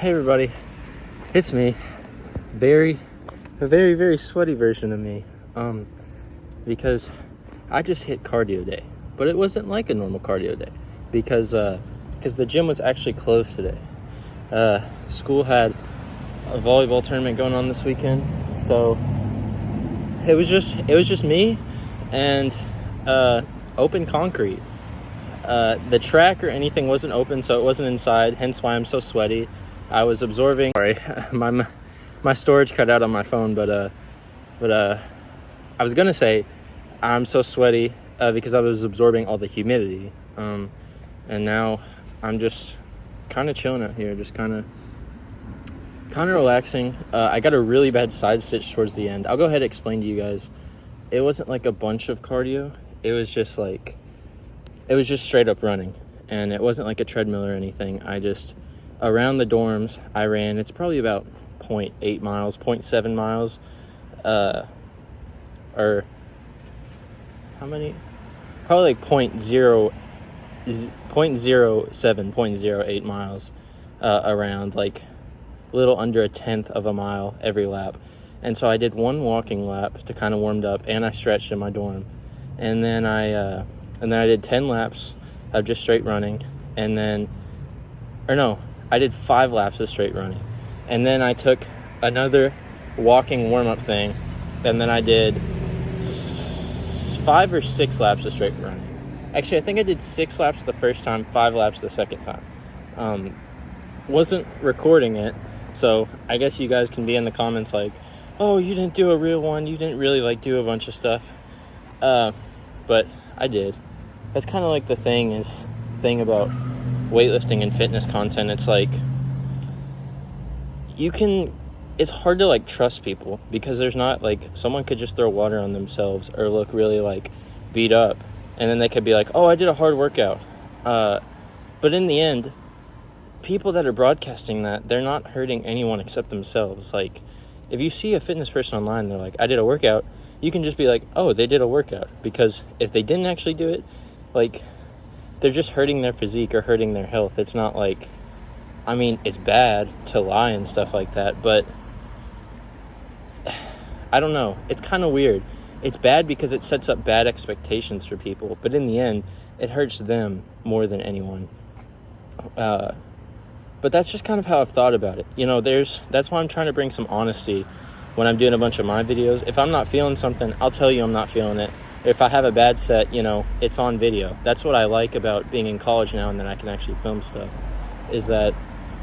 Hey everybody, it's me. A very, very sweaty version of me. Because I just hit cardio day, but it wasn't like a normal cardio day because the gym was actually closed today. School had a volleyball tournament going on this weekend, so it was just me and open concrete. The track or anything wasn't open, so it wasn't inside, hence why I'm so sweaty. I was absorbing. Sorry, my storage cut out on my phone, but I was gonna say I'm so sweaty because I was absorbing all the humidity, and now I'm just kind of chilling out here, just kind of relaxing. I got a really bad side stitch towards the end. I'll go ahead and explain to you guys. It wasn't like a bunch of cardio. It was just straight up running, and it wasn't like a treadmill or anything. Around the dorms, I ran, it's probably about 0.8 miles, 0.7 miles, or how many? Probably like 0.08 miles, around, like a little under a tenth of a mile every lap. And so I did one walking lap to kind of warmed up, and I stretched in my dorm. And then I did 10 laps of just straight running, I did 5 laps of straight running. And then I took another walking warm-up thing, and then I did 5 or 6 laps of straight running. Actually, I think I did 6 laps the first time, 5 laps the second time. Wasn't recording it, so I guess you guys can be in the comments like, oh, you didn't do a real one, you didn't really do a bunch of stuff. But I did. That's kind of like the thing about weightlifting and fitness content. It's like it's hard to trust people, because there's not someone could just throw water on themselves or look really beat up, and then they could be like, oh, I did a hard workout. But in the end, people that are broadcasting that, they're not hurting anyone except themselves. If you see a fitness person online, they're like, I did a workout, you can just be like, oh, they did a workout. Because if they didn't actually do it, they're just hurting their physique or hurting their health. It's not it's bad to lie and stuff like that, but I don't know. It's kind of weird. It's bad because it sets up bad expectations for people, but in the end, it hurts them more than anyone. But that's just kind of how I've thought about it. That's why I'm trying to bring some honesty when I'm doing a bunch of my videos. If I'm not feeling something, I'll tell you I'm not feeling it. If I have a bad set, it's on video. That's what I like about being in college now, and then I can actually film stuff, is that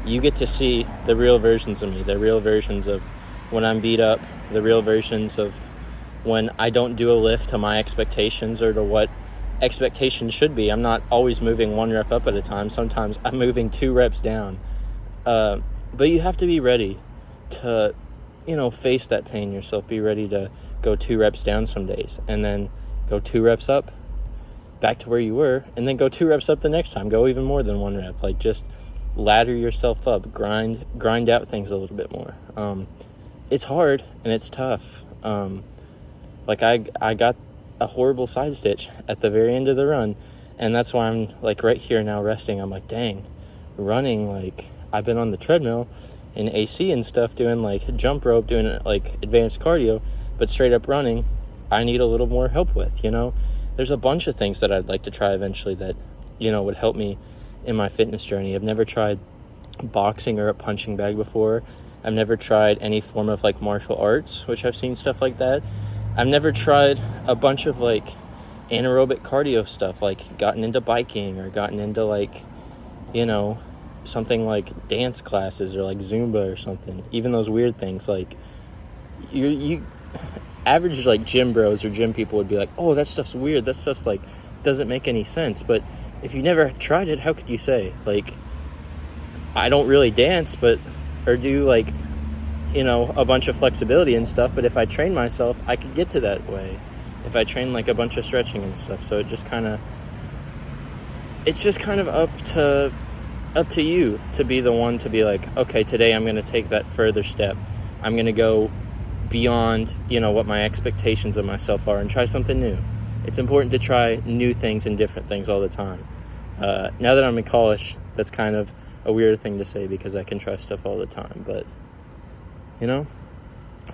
you get to see the real versions of me, the real versions of when I'm beat up, the real versions of when I don't do a lift to my expectations or to what expectations should be. I'm not always moving 1 rep up at a time. Sometimes I'm moving 2 reps down. But you have to be ready to, face that pain yourself. Be ready to go 2 reps down some days, and then go 2 reps up back to where you were, and then go 2 reps up the next time. Go even more than 1 rep. Just ladder yourself up, grind out things a little bit more. It's hard and it's tough. I got a horrible side stitch at the very end of the run, and that's why I'm right here now resting. I'm like, dang, running, I've been on the treadmill and AC and stuff, doing jump rope, doing advanced cardio, but straight up running, I need a little more help with. There's a bunch of things that I'd like to try eventually that would help me in my fitness journey. I've never tried boxing or a punching bag before. I've never tried any form of martial arts, which I've seen stuff like that. I've never tried a bunch of anaerobic cardio stuff, gotten into biking or gotten into something like dance classes or Zumba or something. Even those weird things, you average gym bros or gym people would be like, oh, that stuff's weird, that stuff's doesn't make any sense. But if you never tried it, how could you say? I don't really dance or do a bunch of flexibility and stuff, but if I train myself, I could get to that way if I train a bunch of stretching and stuff. So it's just kind of up to you to be the one to be okay, today I'm going to take that further step. I'm going to go beyond, what my expectations of myself are and try something new. It's important to try new things and different things all the time. Now that I'm in college, that's kind of a weird thing to say because I can try stuff all the time, but you know,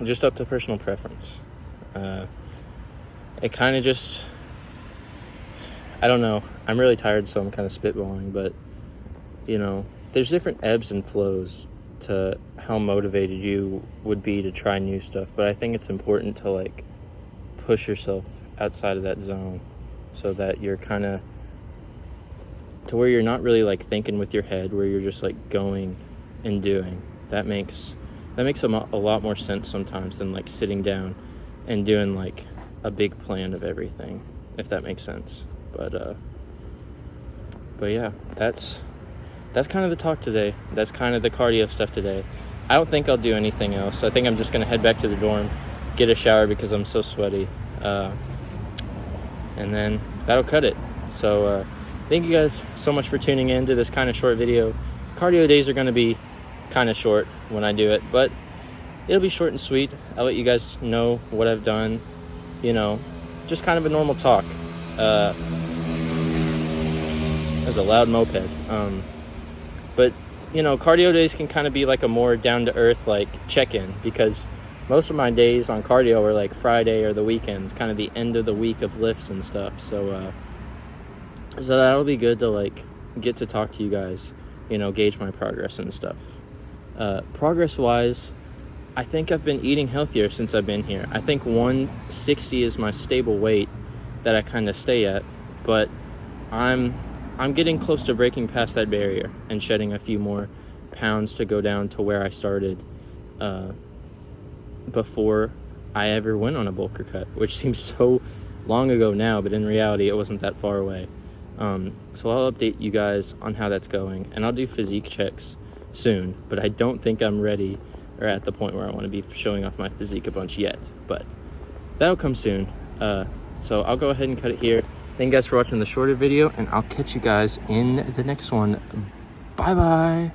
just up to personal preference. It kind of just, I don't know, I'm really tired, so I'm kind of spitballing, but you know, there's different ebbs and flows to how motivated you would be to try new stuff, but I think it's important to like push yourself outside of that zone so that you're kind of to where you're not really like thinking with your head, where you're just like going and doing. That makes a lot more sense sometimes than like sitting down and doing like a big plan of everything, if that makes sense. But yeah, that's kind of the talk today. That's kind of the cardio stuff today. I don't think I'll do anything else. I think I'm just gonna head back to the dorm, get a shower because I'm so sweaty, and then that'll cut it. So thank you guys so much for tuning in to this kind of short video. Cardio days are gonna be kind of short when I do it, but it'll be short and sweet. I'll let you guys know what I've done, you know, just kind of a normal talk. There's a loud moped. But you know, cardio days can kind of be like a more down-to-earth like check-in, because most of my days on cardio are like Friday or the weekends, kind of the end of the week of lifts and stuff. So that'll be good to like get to talk to you guys, you know, gauge my progress and stuff. Progress-wise, I think I've been eating healthier since I've been here. I think 160 is my stable weight that I kind of stay at, but I'm getting close to breaking past that barrier and shedding a few more pounds to go down to where I started before I ever went on a bulker cut, which seems so long ago now, but in reality it wasn't that far away. So I'll update you guys on how that's going, and I'll do physique checks soon, but I don't think I'm ready or at the point where I want to be showing off my physique a bunch yet, but that'll come soon. So I'll go ahead and cut it here. Thank you guys for watching the shorter video, and I'll catch you guys in the next one. Bye bye.